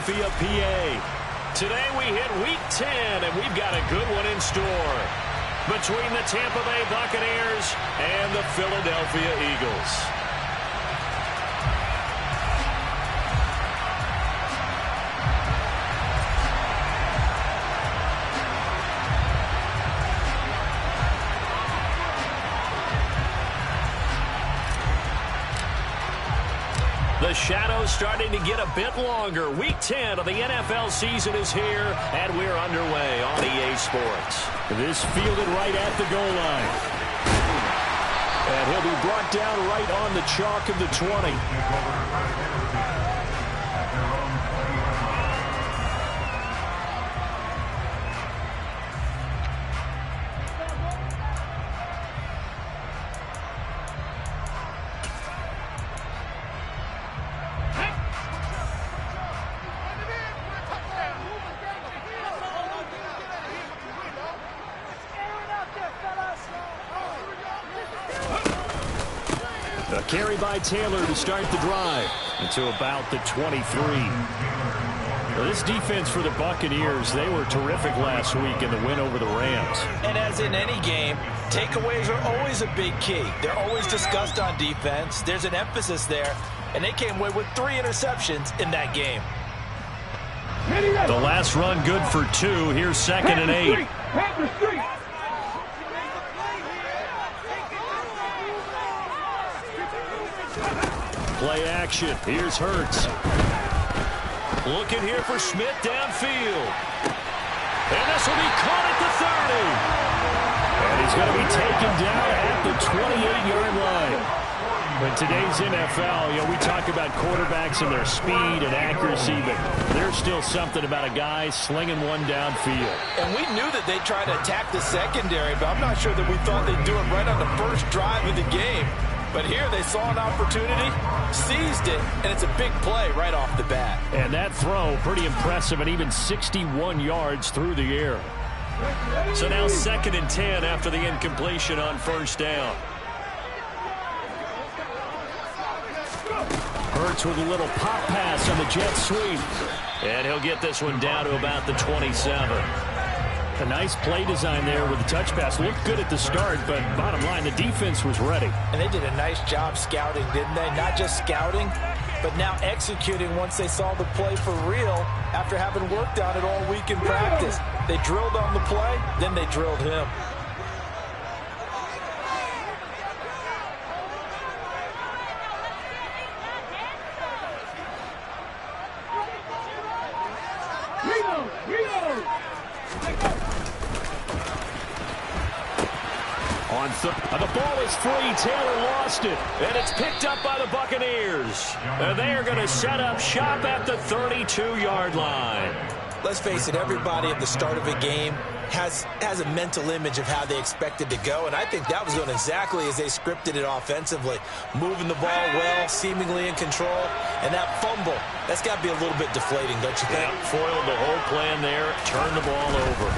Philadelphia, PA. Today we hit Week 10, and we've got a good one in store between the Tampa Bay Buccaneers and the Philadelphia Eagles. The shadow's starting to get a bit longer. Week 10 of the NFL season is here, and we're underway on EA Sports. This fielded right at the goal line. And he'll be brought down right on the chalk of the 20. A carry by Taylor to start the drive into about the 23. Well, this defense for the Buccaneers, they were terrific last week in the win over the Rams. And as in any game, takeaways are always a big key. They're always discussed on defense. There's an emphasis there, and they came away with 3 interceptions in that game. The last run good for 2. Here's 2nd and 8. Play action. Here's Hurts. Looking here for Smith downfield. And this will be caught at the 30. And he's going to be taken down at the 28-yard line. In today's NFL, we talk about quarterbacks and their speed and accuracy, but there's still something about a guy slinging one downfield. And we knew that they'd try to attack the secondary, but I'm not sure that we thought they'd do it right on the first drive of the game. But here they saw an opportunity, seized it, and it's a big play right off the bat. And that throw, pretty impressive, and even 61 yards through the air. So now 2nd and 10 after the incompletion on first down. Hurts with a little pop pass on the jet sweep. And he'll get this one down to about the 27. A nice play design there with the touch pass. Looked good at the start, but bottom line, the defense was ready. And they did a nice job scouting, didn't they? Not just scouting, but now executing once they saw the play for real after having worked on it all week in practice. They drilled on the play, then they drilled him. The ball is free. Taylor lost it. And it's picked up by the Buccaneers. And they are going to set up shop at the 32-yard line. Let's face it, everybody at the start of a game has a mental image of how they expect it to go, and I think that was going exactly as they scripted it offensively. Moving the ball well, seemingly in control, and that fumble, that's got to be a little bit deflating, don't you think? Yeah, foiled the whole plan there, turned the ball over.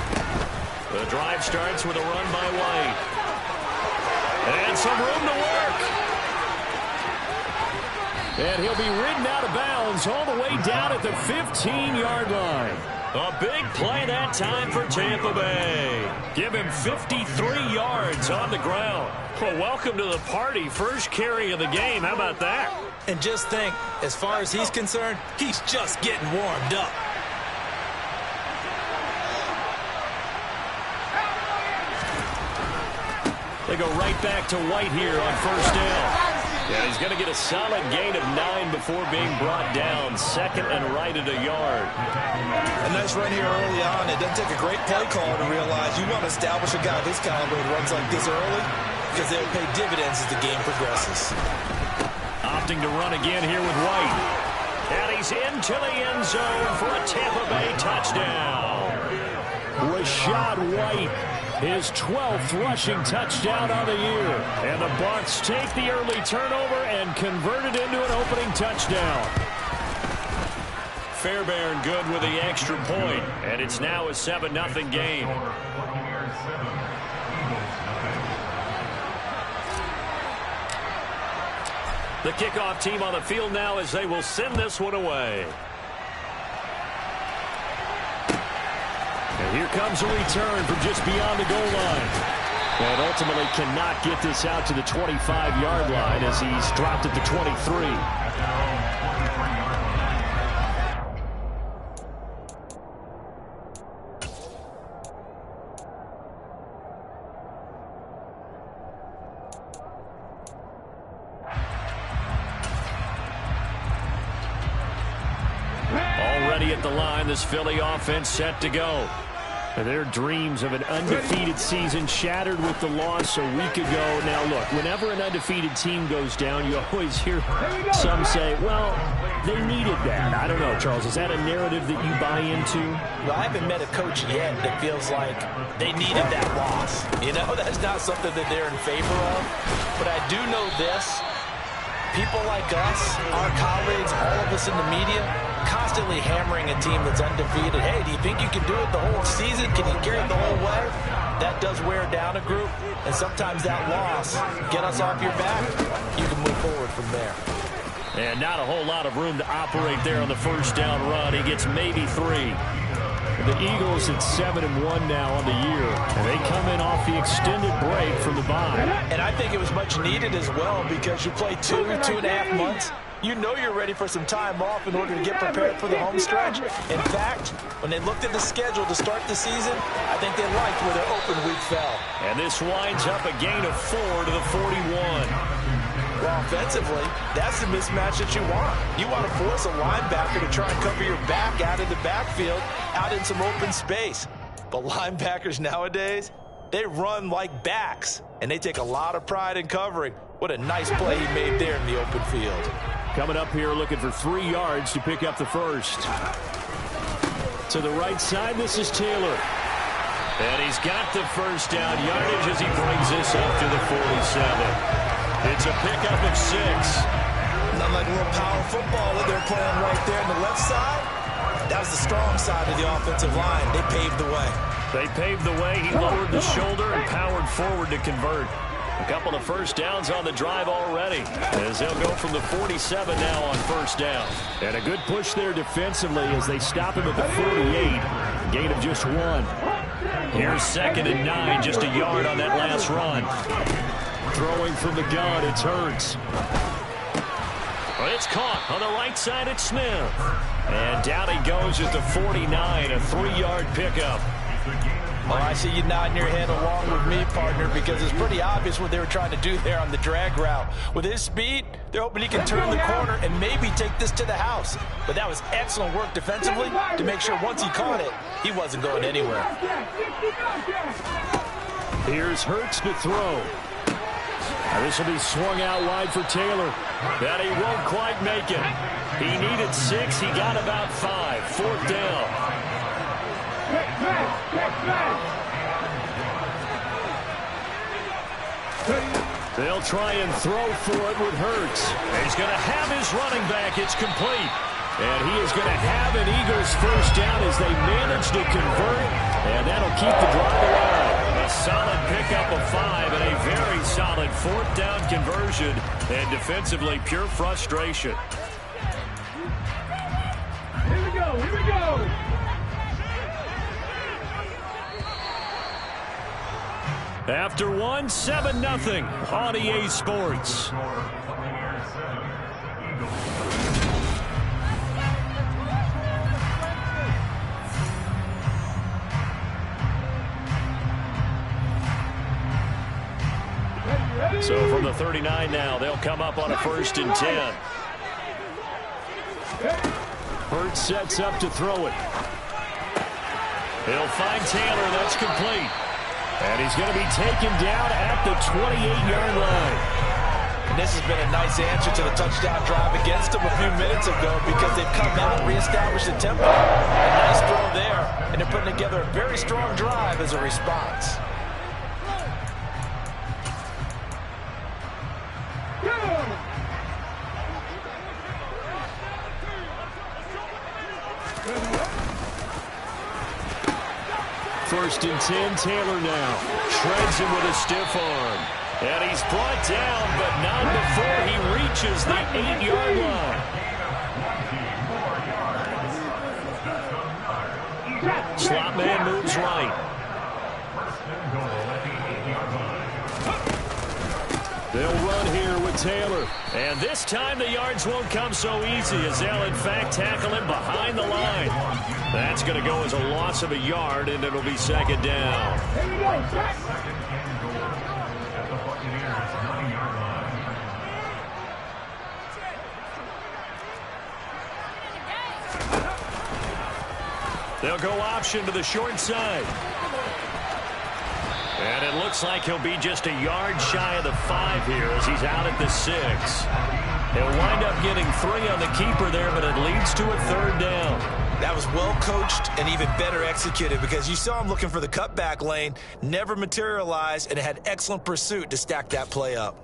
The drive starts with a run by White. And some room to work. And he'll be ridden out of bounds all the way down at the 15-yard line. A big play that time for Tampa Bay. Give him 53 yards on the ground. Well, welcome to the party. First carry of the game. How about that? And just think, as far as he's concerned, he's just getting warmed up. They go right back to White here on first down. And he's going to get a solid gain of 9 before being brought down. 2nd and right at a yard. A nice run here early on. It doesn't take a great play caller to realize you want to establish a guy this caliber who runs like this early because they'll pay dividends as the game progresses. Opting to run again here with White. And he's into the end zone for a Tampa Bay touchdown. Rachaad White. His 12th rushing touchdown on the year. And the Bucs take the early turnover and convert it into an opening touchdown. Fairbairn good with the extra point. And it's now a 7-0 game. The kickoff team on the field now as they will send this one away. And here comes a return from just beyond the goal line. And ultimately cannot get this out to the 25-yard line as he's dropped at the 23. Already at the line, this Philly offense set to go. Their dreams of an undefeated season shattered with the loss a week ago. Now, look, whenever an undefeated team goes down, you always hear some say, well, they needed that. I don't know, Charles. Is that a narrative that you buy into? Well, I haven't met a coach yet that feels like they needed that loss. You know, that's not something that they're in favor of. But I do know this. People like us, our colleagues, all of us in the media, constantly hammering a team that's undefeated. Hey, do you think you can do it the whole season? Can you carry it the whole way? That does wear down a group, and sometimes that loss, get us off your back, you can move forward from there. And not a whole lot of room to operate there on the first down run. He gets maybe 3. The Eagles at 7-1 now on the year, and they come in off the extended break from the bye. And I think it was much needed as well because you play 2.5 months. You know you're ready for some time off in order to get prepared for the home stretch. In fact, when they looked at the schedule to start the season, I think they liked where their open week fell. And this winds up a gain of 4 to the 41. Well, offensively, that's the mismatch that you want. You want to force a linebacker to try and cover your back out of the backfield, out in some open space. But linebackers nowadays, they run like backs, and they take a lot of pride in covering. What a nice play he made there in the open field. Coming up here looking for 3 yards to pick up the first. To the right side, this is Taylor. And he's got the first down yardage as he brings this up to the 47. It's a pickup of 6. Not like a little power football that they're playing right there on the left side. That was the strong side of the offensive line. They paved the way. They paved the way. He lowered the shoulder and powered forward to convert. A couple of first downs on the drive already, as they'll go from the 47 now on first down. And a good push there defensively as they stop him at the 48. Gain of just 1. Here's 2nd and 9, just a yard on that last run. Throwing from the gun, it's Hurts. But it's caught on the right side at Smith. And down he goes at the 49, a 3-yard pickup. Well, I see you nodding your head along with me, partner, because it's pretty obvious what they were trying to do there on the drag route. With his speed, they're hoping he can turn the corner and maybe take this to the house. But that was excellent work defensively to make sure once he caught it, he wasn't going anywhere. Here's Hurts to throw. Now this will be swung out wide for Taylor. That he won't quite make it. He needed 6. He got about 5. 4th down. They'll try and throw for it with Hurts. He's going to have his running back. It's complete. And he is going to have an Eagles first down as they manage to convert. And that'll keep the drive alive. A solid pickup of 5 and a very solid 4th down conversion. And defensively, pure frustration. Here we go. Here we go. After 1, 7-0 on EA Sports. So from the 39 now, they'll come up on a 1st and 10. Hurts sets up to throw it. He'll find Taylor. That's complete. And he's going to be taken down at the 28-yard line. And this has been a nice answer to the touchdown drive against them a few minutes ago because they've come out and reestablished the tempo. A nice throw there, and they're putting together a very strong drive as a response. First and 10, Taylor now. Shreds him with a stiff arm. And he's brought down, but not before he reaches the 8-yard line. Slot man moves right. They'll run here with Taylor. And this time the yards won't come so easy as they'll, in fact, tackle him behind the line. That's going to go as a loss of a yard, and it'll be second down. They'll go option to the short side. And it looks like he'll be just a yard shy of the 5 here as he's out at the 6. He'll wind up getting 3 on the keeper there, but it leads to a third down. That was well coached and even better executed because you saw him looking for the cutback lane, never materialized, and had excellent pursuit to stack that play up.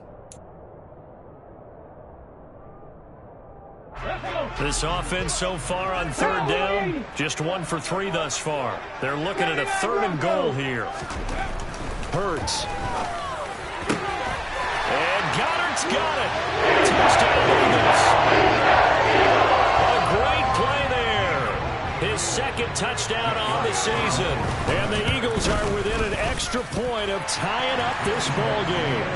This offense so far on third down, just 1 for 3 thus far. They're looking at a 3rd and goal here. Hurts. And Goddard's got it. Touchdown Eagles. A great play there. His 2nd touchdown on the season. And the Eagles are within an extra point of tying up this ball game.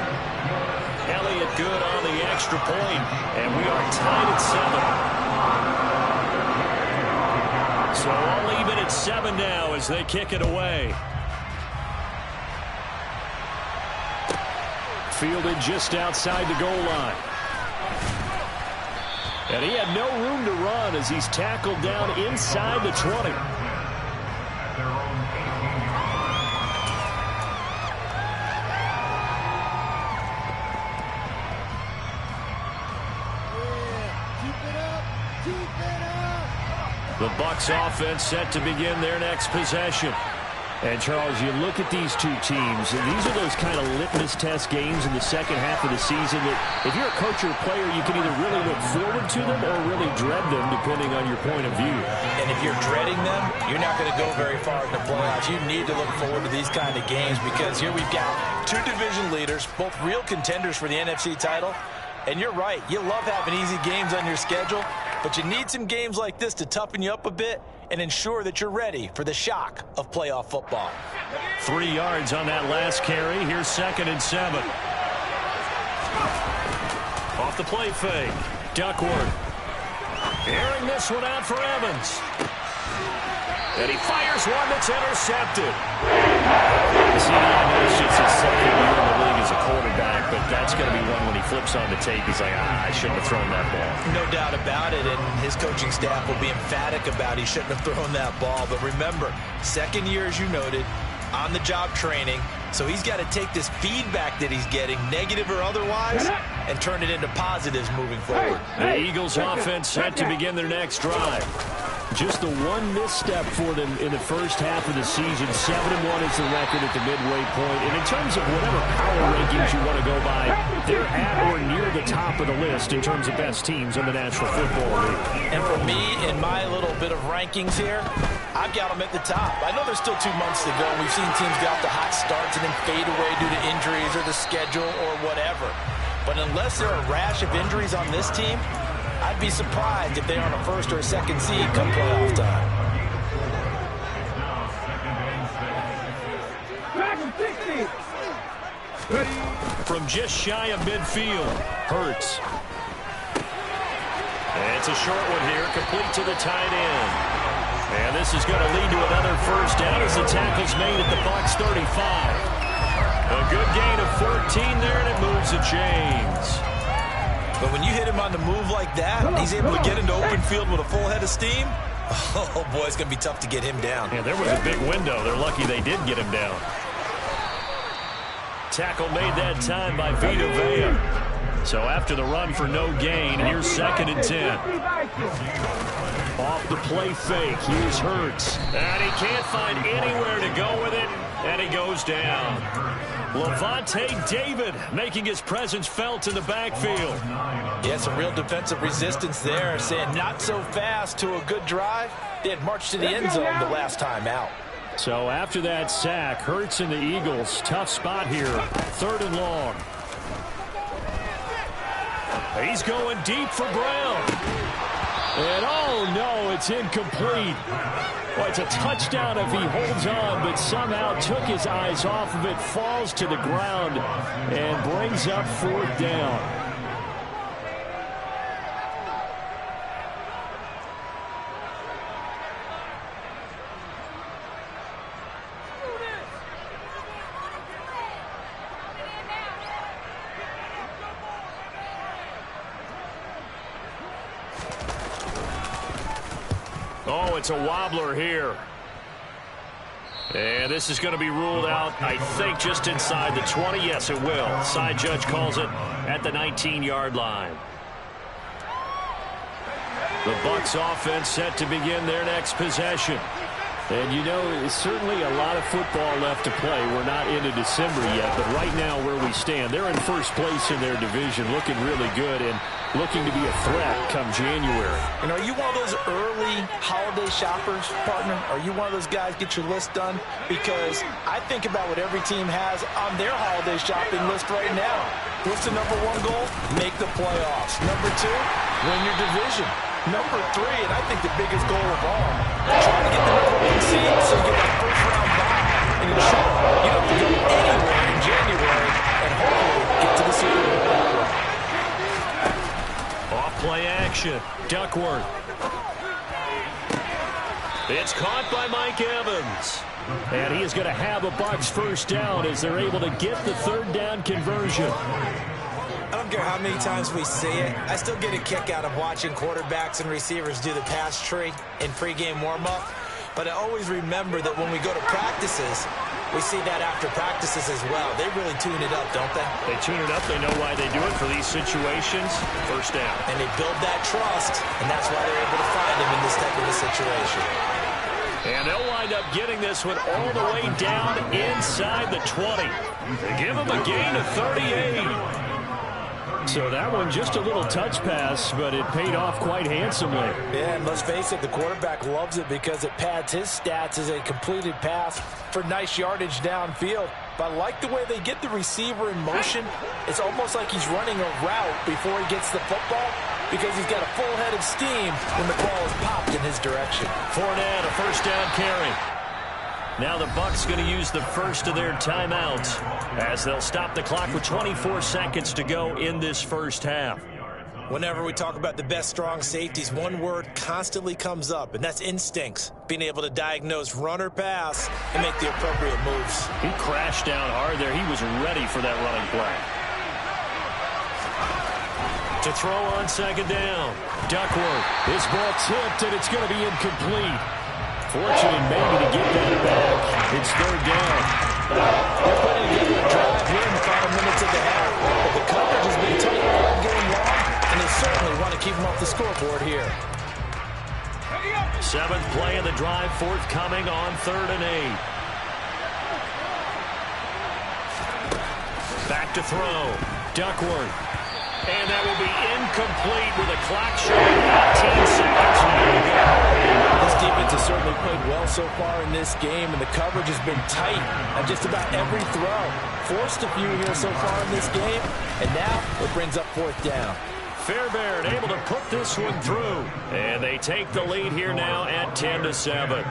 Elliott good on the extra point, and we are tied at 7. So all even at 7 now as they kick it away. Fielded just outside the goal line. And he had no room to run as he's tackled down inside the 20. The Bucs offense set to begin their next possession. And, Charles, you look at these two teams, and these are those kind of litmus test games in the second half of the season that if you're a coach or a player, you can either really look forward to them or really dread them, depending on your point of view. And if you're dreading them, you're not going to go very far in the playoffs. You need to look forward to these kind of games because here we've got 2 division leaders, both real contenders for the NFC title. And you're right, you love having easy games on your schedule, but you need some games like this to toughen you up a bit and ensure that you're ready for the shock of playoff football. 3 yards on that last carry. Here's 2nd and 7. Off the play fake. Duckworth. Airing this one out for Evans. And he fires one that's intercepted. See, I know it's just his 2nd year in the league as a quarterback, but that's going to be one when he flips on the tape. He's like, I shouldn't have thrown that ball. No doubt about it, and his coaching staff will be emphatic about he shouldn't have thrown that ball. But remember, 2nd year, as you noted, on-the-job training, so he's got to take this feedback that he's getting, negative or otherwise, and turn it into positives moving forward. The Eagles offense set to begin their next drive. Just the one misstep for them in the first half of the season. 7-1 is the record at the midway point. And in terms of whatever power rankings you want to go by, they're at or near the top of the list in terms of best teams in the National Football League. And for me, in my little bit of rankings here, I've got them at the top. I know there's still 2 months to go. We've seen teams get off to hot starts and then fade away due to injuries or the schedule or whatever. But unless there are a rash of injuries on this team, I'd be surprised if they're on a 1st or a 2nd seed come playoff time. From just shy of midfield, Hurts. And it's a short one here, complete to the tight end. And this is going to lead to another first down as the tackle's made at the Bucs 35. A good gain of 14 there, and it moves the chains. But when you hit him on the move like that, and he's able to get into open field with a full head of steam, oh boy, it's going to be tough to get him down. Yeah, there was a big window. They're lucky they did get him down. Tackle made that time by Vita Vea. So after the run for no gain, here's 2nd and 10. Off the play fake, here's Hurts. And he can't find anywhere to go with it, and he goes down. Levante David making his presence felt in the backfield. Yeah, some real defensive resistance there, saying not so fast to a good drive. They had marched to the end zone the last time out. So after that sack, Hurts and the Eagles, tough spot here, 3rd and long. He's going deep for Brown. And oh no, it's incomplete. Well, it's a touchdown if he holds on, but somehow took his eyes off of it, falls to the ground, and brings up 4th down. Oh, it's a wobbler here. And this is going to be ruled out, I think, just inside the 20. Yes, it will. Side judge calls it at the 19-yard line. The Bucs offense set to begin their next possession. And, you know, it's certainly a lot of football left to play. We're not into December yet, but right now where we stand, they're in first place in their division, looking really good and looking to be a threat come January. And are you one of those early holiday shoppers, partner? Are you one of those guys get your list done? Because I think about what every team has on their holiday shopping list right now. What's the number 1 goal? Make the playoffs. Number 2, win your division. Number 3, and I think the biggest goal of all, try to get the number 1 seed so you get that first-round bye and ensure you don't have to go anywhere in January and hopefully get to the Super Bowl that way. Off-play action. Duckworth. It's caught by Mike Evans. And he is going to have a Bucs first down as they're able to get the 3rd down conversion. I don't care how many times we see it. I still get a kick out of watching quarterbacks and receivers do the pass tree in pregame warm-up. But I always remember that when we go to practices, we see that after practices as well. They really tune it up, don't they? They tune it up. They know why they do it for these situations. First down. And they build that trust, and that's why they're able to find him in this type of a situation. And they'll wind up getting this one all the way down inside the 20. They give him a gain of 38. So that one just a little touch pass, but it paid off quite handsomely. Yeah, and let's face it, the quarterback loves it because it pads his stats as a completed pass for nice yardage downfield. But I like the way they get the receiver in motion. It's almost like he's running a route before he gets the football because he's got a full head of steam when the ball is popped in his direction. Fournette, a first down carry. Now the Bucs going to use the first of their timeouts as they'll stop the clock with 24 seconds to go in this first half. Whenever we talk about the best strong safeties, one word constantly comes up, and that's instincts. Being able to diagnose run or pass and make the appropriate moves. He crashed down hard there. He was ready for that running play. To throw on 2nd down. Duckworth. This ball tipped, and it's going to be incomplete. Fortunate maybe to get that back. It's 3rd down. They're putting together a drive here in the final minutes of the half. But the coverage has been tight all game long, and they certainly want to keep them off the scoreboard here. 7th play of the drive forthcoming on 3rd and 8. Back to throw. Duckworth. And that will be incomplete with a clock showing 18 seconds now to go. This defense has certainly played well so far in this game, and the coverage has been tight on just about every throw. Forced a few here so far in this game, and now it brings up 4th down. Fairbairn able to put this one through. And they take the lead here now at 10-7.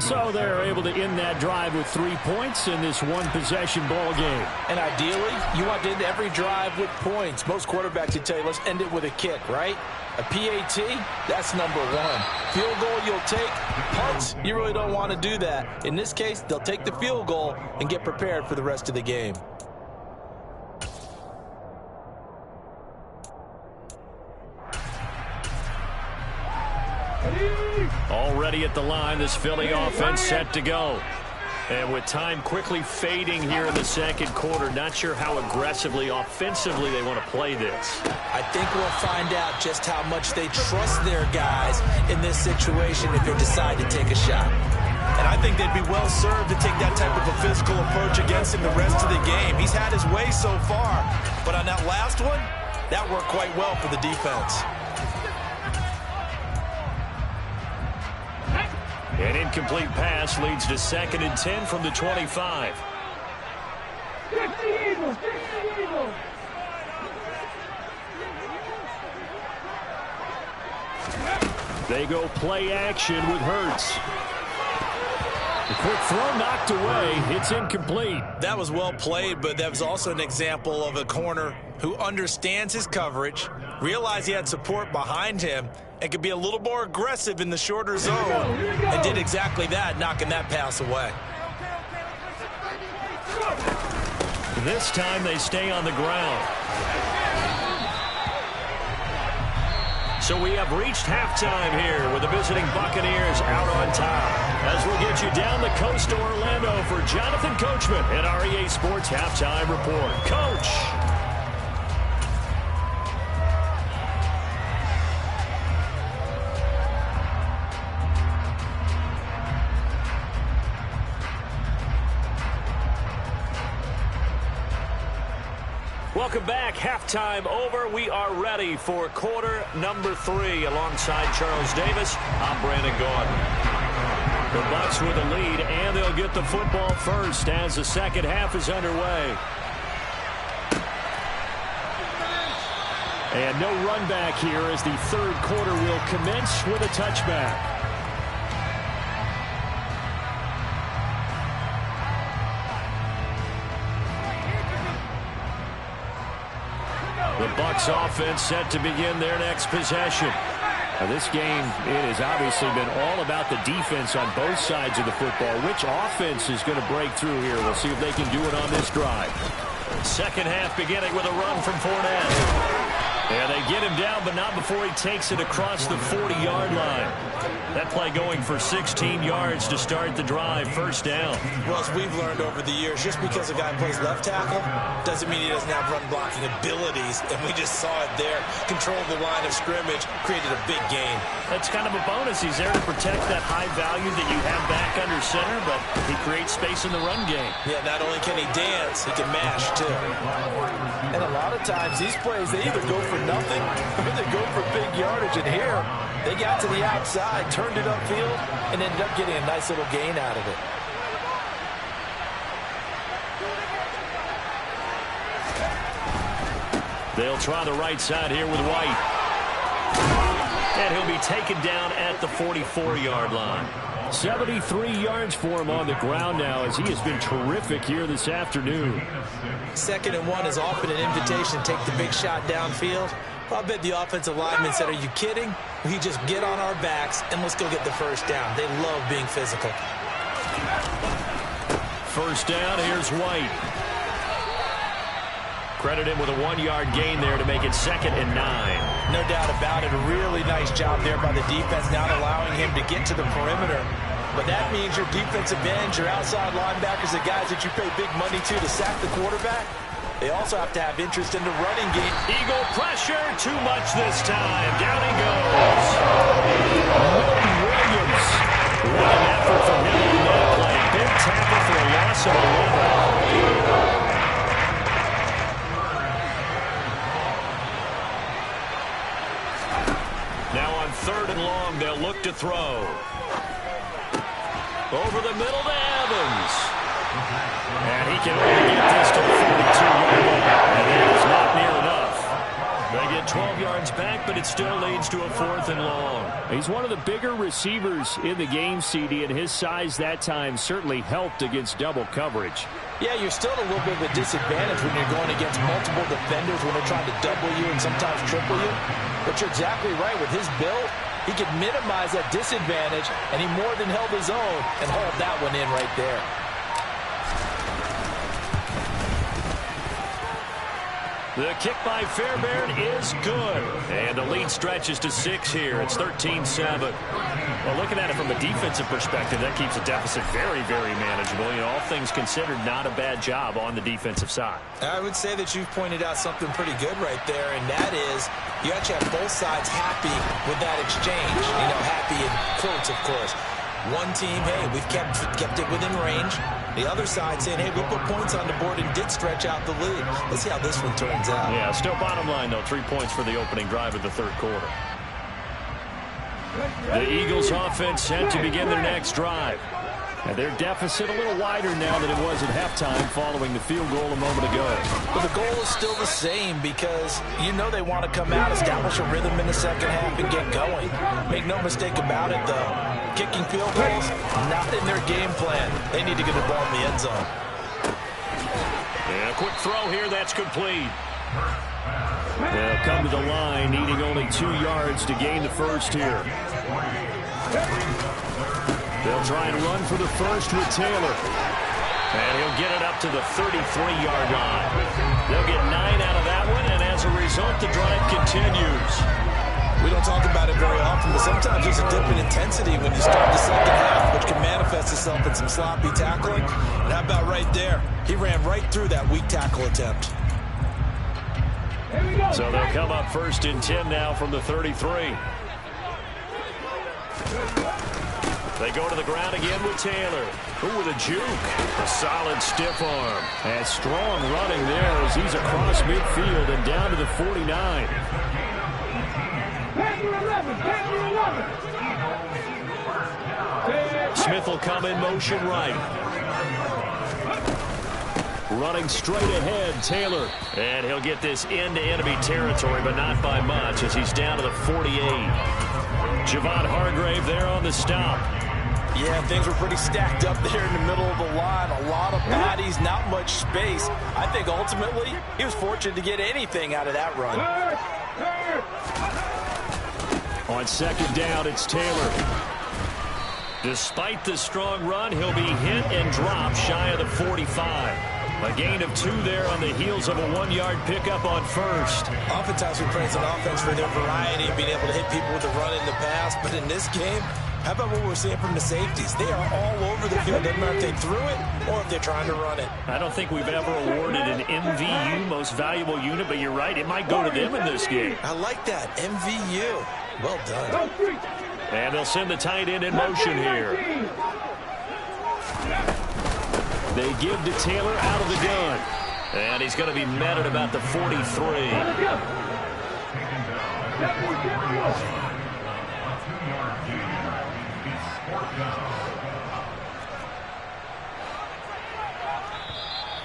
So they're able to end that drive with 3 points in this one-possession ball game. And ideally, you want to end every drive with points. Most quarterbacks would tell you, let's end it with a kick, right? A PAT, that's number 1. Field goal you'll take. Punts, you really don't want to do that. In this case, they'll take the field goal and get prepared for the rest of the game. Already at the line, this Philly offense set to go. And with time quickly fading here in the 2nd quarter, not sure how aggressively, offensively they want to play this. I think we'll find out just how much they trust their guys in this situation if they decide to take a shot. And I think they'd be well served to take that type of a physical approach against him the rest of the game. He's had his way so far, but on that last one, that worked quite well for the defense. An incomplete pass leads to 2nd and 10 from the 25. They go play action with Hurts. The quick throw knocked away. It's incomplete. That was well played, but that was also an example of a corner who understands his coverage, realized he had support behind him, and could be a little more aggressive in the shorter zone, and did exactly that, knocking that pass away. This time they stay on the ground. So we have reached halftime here with the visiting Buccaneers out on top. As we'll get you down the coast to Orlando for Jonathan Coachman at our EA Sports Halftime Report. Coach. Welcome back. Halftime over. We are ready for quarter number 3. Alongside Charles Davis, I'm Brandon Gaudin. The Bucs with a lead, and they'll get the football first as the second half is underway. And no run back here as the third quarter will commence with a touchback. The Bucs offense set to begin their next possession. Now this game, it has obviously been all about the defense on both sides of the football. Which offense is going to break through here? We'll see if they can do it on this drive. Second half beginning with a run from Fournette. Yeah, they get him down, but not before he takes it across the 40-yard line. That play going for 16 yards to start the drive. First down. Well, as we've learned over the years, just because a guy plays left tackle doesn't mean he doesn't have run blocking abilities. And we just saw it there. Controlled the line of scrimmage, created a big gain. That's kind of a bonus. He's there to protect that high value that you have back under center, but he creates space in the run game. Yeah, not only can he dance, he can mash, too. And a lot of times, these plays, they either go for nothing or they go for big yardage. And here, they got to the outside, turned it upfield, and ended up getting a nice little gain out of it. They'll try the right side here with White. And he'll be taken down at the 44-yard line. 73 yards for him on the ground now as he has been terrific here this afternoon. 2nd and 1 is often an invitation to take the big shot downfield. I bet the offensive lineman said, are you kidding? We just get on our backs and let's go get the first down. They love being physical. First down, here's White. Credit him with a 1-yard gain there to make it 2nd and 9. No doubt about it. A really nice job there by the defense, not allowing him to get to the perimeter. But that means your defensive ends, your outside linebackers, the guys that you pay big money to sack the quarterback, they also have to have interest in the running game. Eagle pressure, too much this time. Down he goes. Milton Williams. What an effort from him on that play. Big tackle for a loss of 11. Now on 3rd and long, they'll look to throw. Over the middle to Evans. And he can only get this to the 42-yard line. And that is not near enough. They get 12 yards back, but it still leads to a 4th and long. He's one of the bigger receivers in the game, CD, and his size that time certainly helped against double coverage. Yeah, you're still at a little bit of a disadvantage when you're going against multiple defenders when they're trying to double you and sometimes triple you. But you're exactly right. With his build, he could minimize that disadvantage, and he more than held his own and hauled that one in right there. The kick by Fairbairn is good. And the lead stretches to 6 here. It's 13-7. Well, looking at it from a defensive perspective, that keeps the deficit very, very manageable. You know, all things considered, not a bad job on the defensive side. I would say that you've pointed out something pretty good right there, and that is you actually have both sides happy with that exchange. You know, happy in quotes, of course. One team, hey, we've kept it within range. The other side saying, hey, we put points on the board and did stretch out the lead. Let's see how this one turns out. Yeah, still bottom line, though, 3 points for the opening drive of the 3rd quarter. The Eagles offense set to begin their next drive. And their deficit a little wider now than it was at halftime following the field goal a moment ago. But the goal is still the same because you know they want to come out, establish a rhythm in the second half, and get going. Make no mistake about it, though. Kicking field goals, not in their game plan. They need to get the ball in the end zone. And a quick throw here, that's complete. They'll come to the line, needing only 2 yards to gain the first here. They'll try and run for the first with Taylor. And he'll get it up to the 33-yard line. They'll get 9 out of that one, and as a result, the drive continues. We don't talk about it very often, but sometimes there's a dip in intensity when you start the second half, which can manifest itself in some sloppy tackling. And how about right there? He ran right through that weak tackle attempt. So they'll come up 1st and 10 now from the 33. They go to the ground again with Taylor. Ooh, with a juke. A solid stiff arm. And strong running there as he's across midfield and down to the 49. Smith will come in motion right. Running straight ahead, Taylor. And he'll get this into enemy territory, but not by much as he's down to the 48. Javon Hargrave there on the stop. Yeah, things were pretty stacked up there in the middle of the line. A lot of bodies, not much space. I think ultimately he was fortunate to get anything out of that run. On 2nd down, it's Taylor. Despite the strong run, he'll be hit and dropped shy of the 45. A gain of 2 there on the heels of a 1-yard pickup on 1st. Oftentimes we praise an offense for their variety of being able to hit people with the run in the pass, but in this game, how about what we're seeing from the safeties? They are all over the field. Doesn't matter if they threw it or if they're trying to run it. I don't think we've ever awarded an MVU, most valuable unit, but you're right, it might go to them in this game. I like that. MVU. Well done. And they'll send the tight end in motion here. They give to Taylor out of the gun. And he's going to be met at about the 43.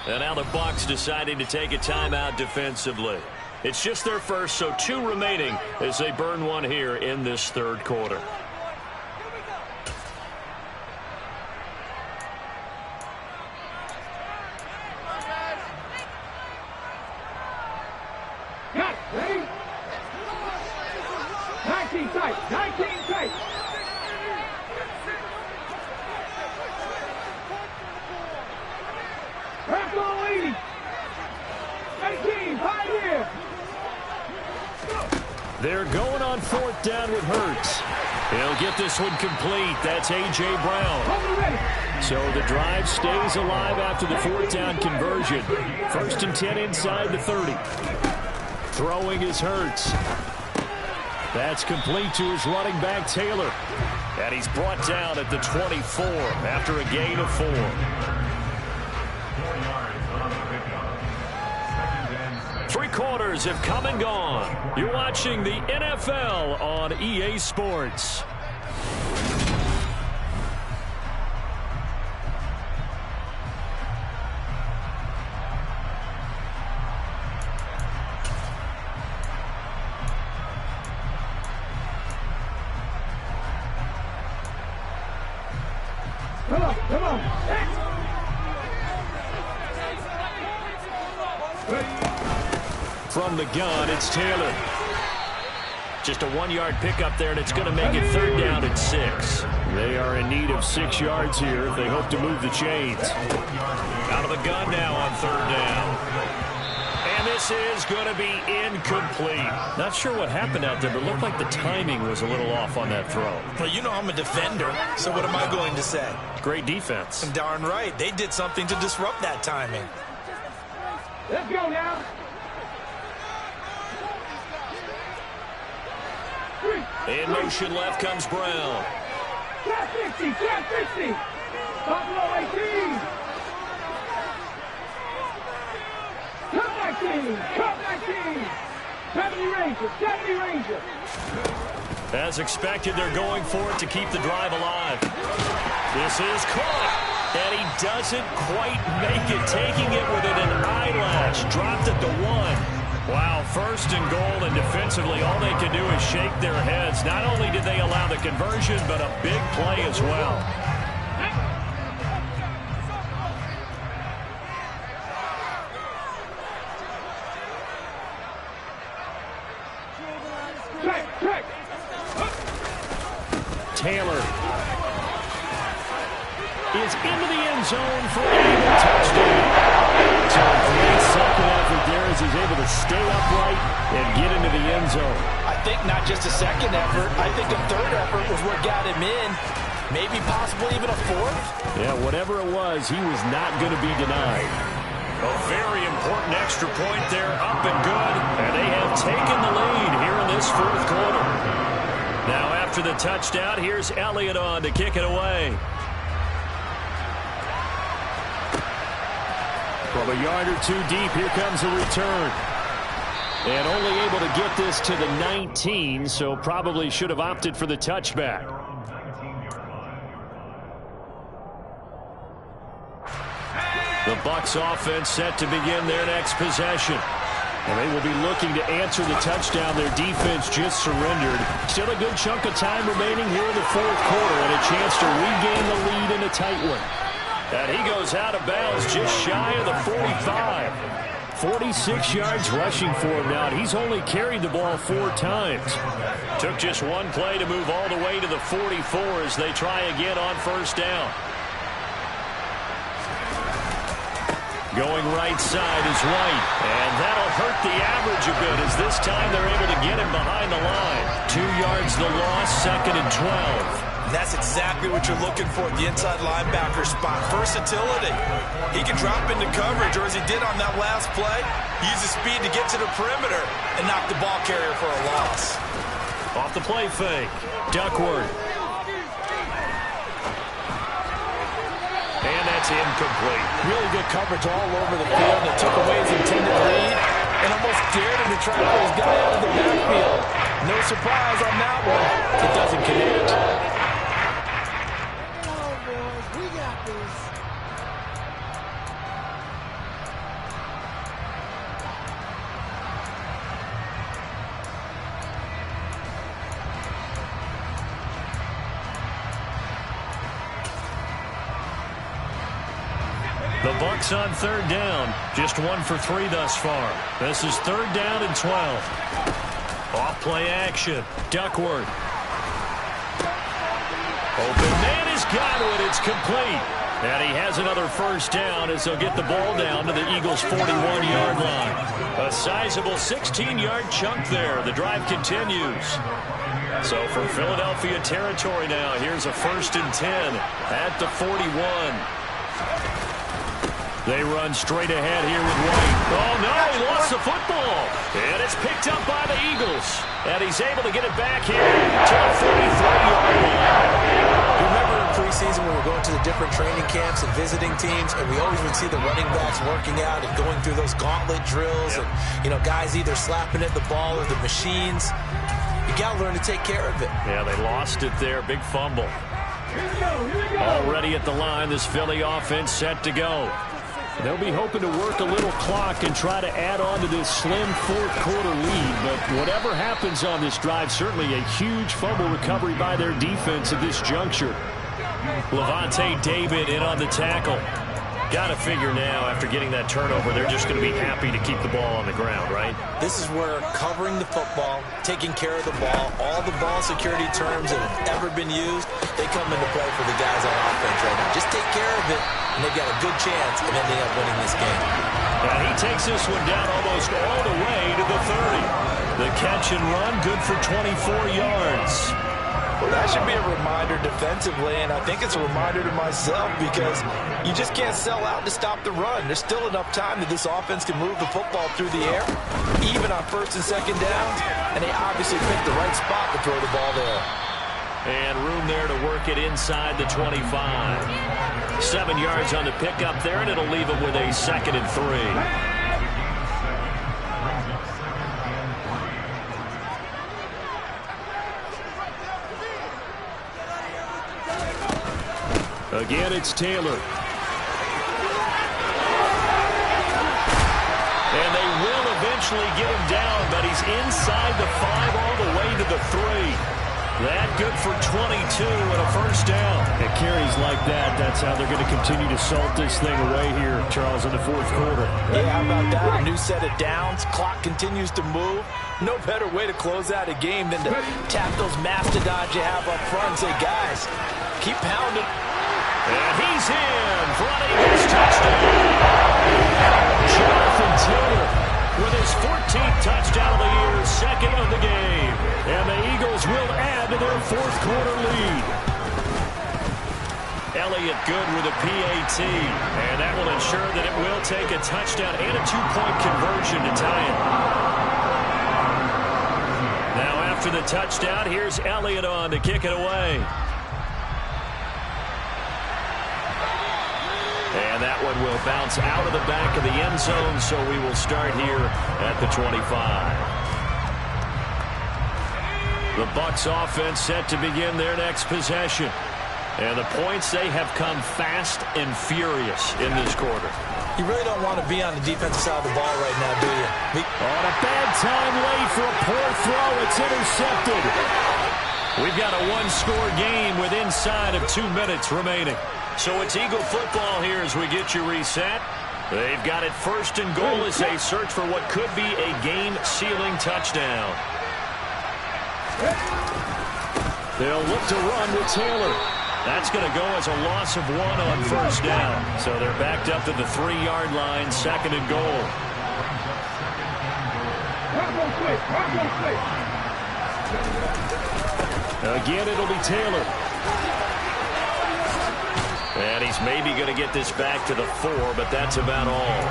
And now the Bucs deciding to take a timeout defensively. It's just their first, so 2 remaining as they burn one here in this 3rd quarter. Ready? 19 tight. 19 tight. Back on 80. 18, Pioneer. They're going on 4th down with Hurts. He'll get this one complete. That's A.J. Brown. So the drive stays alive after the 4th down conversion. 1st and 10 inside the 30. Throwing is Hurts. That's complete to his running back, Taylor. And he's brought down at the 24 after a gain of 4. 3 quarters have come and gone. You're watching the NFL on EA Sports. Come on. From the gun, it's Taylor. Just a 1-yard pickup there, and it's going to make it 3rd down and 6. They are in need of 6 yards here if they hope to move the chains. Out of the gun now on 3rd down. And this is going to be incomplete. Not sure what happened out there, but it looked like the timing was a little off on that throw. Well, you know I'm a defender, so what am I going to say? Great defense. Darn right. They did something to disrupt that timing. Let's go now. In motion left comes Brown. Cat 50. Buffalo 18. Cut 19. 70 Ranger. As expected, they're going for it to keep the drive alive. This is caught. And he doesn't quite make it, taking it within an eyelash. Dropped at the 1. Wow, first and goal, and defensively, all they can do is shake their heads. Not only did they allow the conversion, but a big play as well. Taylor is into the end zone for an Eagle touchdown. So a great second effort there as he's able to stay upright and get into the end zone. I think not just a second effort. I think a third effort was what got him in. Maybe possibly even a fourth. Yeah, whatever it was, he was not going to be denied. A very important extra point there, up and good. And they have taken the lead here in this fourth quarter. Now after the touchdown, here's Elliott on to kick it away. From a yard or two deep, here comes a return. And only able to get this to the 19, so probably should have opted for the touchback. The Bucs offense set to begin their next possession. And they will be looking to answer the touchdown their defense just surrendered. Still a good chunk of time remaining here in the fourth quarter and a chance to regain the lead in a tight one. And he goes out of bounds just shy of the 45. 46 yards rushing for him now, and he's only carried the ball 4 times. Took just one play to move all the way to the 44 as they try again on first down. Going right side is White, and that'll hurt the average a bit as this time they're able to get him behind the line. 2 yards the loss, 2nd and 12. That's exactly what you're looking for at the inside linebacker spot. Versatility. He can drop into coverage, or as he did on that last play, use his speed to get to the perimeter and knock the ball carrier for a loss. Off the play fake. Duckworth. And that's incomplete. Really good coverage all over the field. They took away his intended lead and almost dared him to try to pull his guy out of the backfield. No surprise on that one. It doesn't connect. The Bucs on third down. Just 1 for 3 thus far. This is 3rd down and 12. Off play action. Duckworth. Open man has got it. It's complete. And he has another first down as they'll get the ball down to the Eagles' 41-yard line. A sizable 16-yard chunk there. The drive continues. So from Philadelphia territory now, here's a 1st and 10 at the 41. They run straight ahead here with White. Oh, no, he lost the football. And it's picked up by the Eagles. And he's able to get it back here to the 43-yard line. Remember in preseason when we were going to the different training camps and visiting teams, and we always would see the running backs working out and going through those gauntlet drills, and, you know, guys either slapping at the ball or the machines. You got to learn to take care of it. Yeah, they lost it there. Big fumble. Already at the line, this Philly offense set to go. They'll be hoping to work a little clock and try to add on to this slim fourth quarter lead. But whatever happens on this drive, certainly a huge fumble recovery by their defense at this juncture. Lavonte David in on the tackle. Got to figure now, after getting that turnover, they're just going to be happy to keep the ball on the ground, right? This is where covering the football, taking care of the ball, all the ball security terms that have ever been used, they come into play for the guys on offense right now. Just take care of it, and they've got a good chance of ending up winning this game. And he takes this one down almost all the way to the 30. The catch and run, good for 24 yards. Well, that should be a reminder defensively, and I think it's a reminder to myself because you just can't sell out to stop the run. There's still enough time that this offense can move the football through the air, even on 1st and 2nd downs, and they obviously picked the right spot to throw the ball there. And room there to work it inside the 25. 7 yards on the pickup there, and it'll leave them with a 2nd and 3. A Again, it's Taylor. And they will eventually get him down, but he's inside the 5 all the way to the 3. That good for 22 and a first down. It carries like that. That's how they're going to continue to salt this thing away here, Charles, in the fourth quarter. Yeah, how about that? A new set of downs. Clock continues to move. No better way to close out a game than to tap those mastodons you have up front and say, guys, keep pounding. And he's in for an Eagles touchdown. Jonathan Taylor with his 14th touchdown of the year, second of the game. And the Eagles will add to their fourth quarter lead. Elliott good with a PAT. And that will ensure that it will take a touchdown and a 2-point conversion to tie it. Now after the touchdown, here's Elliott on to kick it away. And that one will bounce out of the back of the end zone, so we will start here at the 25. The Bucs offense set to begin their next possession. And the points, they have come fast and furious in this quarter. You really don't want to be on the defensive side of the ball right now, do you? On a bad time late for a poor throw. It's intercepted. We've got a one-score game with inside of 2 minutes remaining. So it's Eagle football here as we get you reset. They've got it first and goal as they search for what could be a game-sealing touchdown. They'll look to run with Taylor. That's going to go as a loss of 1 on first down. So they're backed up to the 3-yard line, second and goal. Again, it'll be Taylor. And he's maybe going to get this back to the 4, but that's about all.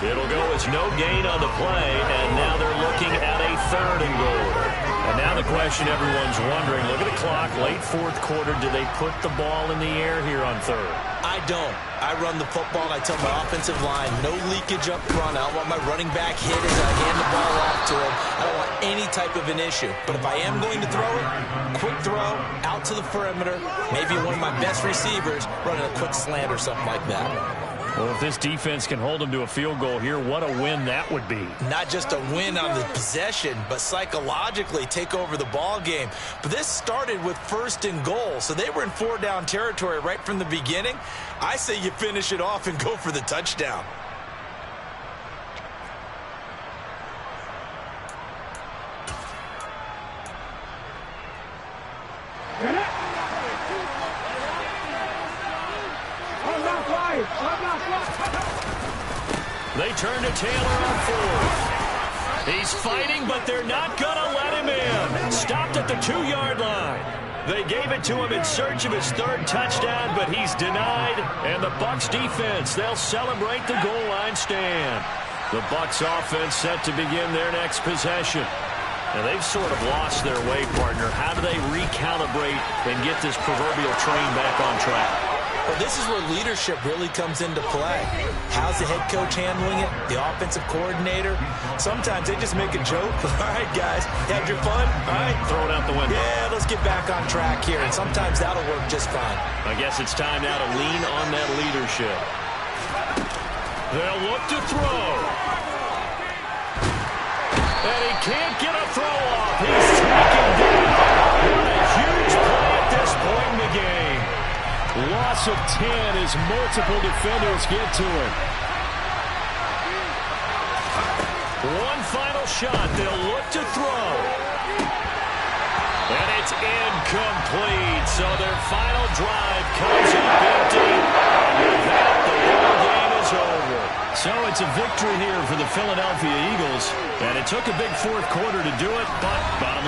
It'll go as no gain on the play, and now they're looking at a third and goal. And now the question everyone's wondering, look at the clock, late fourth quarter, do they put the ball in the air here on third? I don't. I run the football, and I tell my offensive line, no leakage up front. I don't want my running back hit as I hand the ball off to him. I don't want any type of an issue. But if I am going to throw it, quick throw, out to the perimeter, maybe one of my best receivers running a quick slant or something like that. Well, if this defense can hold them to a field goal here, what a win that would be. Not just a win on the possession, but psychologically take over the ball game. But this started with first and goal, so they were in 4-down territory right from the beginning. I say you finish it off and go for the touchdown. They turn to Taylor on fourth. He's fighting, but they're not going to let him in. Stopped at the 2-yard line. They gave it to him in search of his third touchdown, but he's denied. And the Bucs defense, they'll celebrate the goal line stand. The Bucs offense set to begin their next possession. Now, they've sort of lost their way, partner. How do they recalibrate and get this proverbial train back on track? Well, this is where leadership really comes into play. How's the head coach handling it? The offensive coordinator? Sometimes they just make a joke. All right, guys, had your fun? All right. Throw it out the window. Yeah, let's get back on track here. And sometimes that'll work just fine. I guess it's time now to lean on that leadership. They'll look to throw. And he can't get a throw off. He's taken down. What a huge play at this point in the game. Loss of 10 as multiple defenders get to it. One final shot. They'll look to throw. And it's incomplete. So their final drive comes up empty. With that, the ball game is over. So it's a victory here for the Philadelphia Eagles. And it took a big fourth quarter to do it, but bottom line.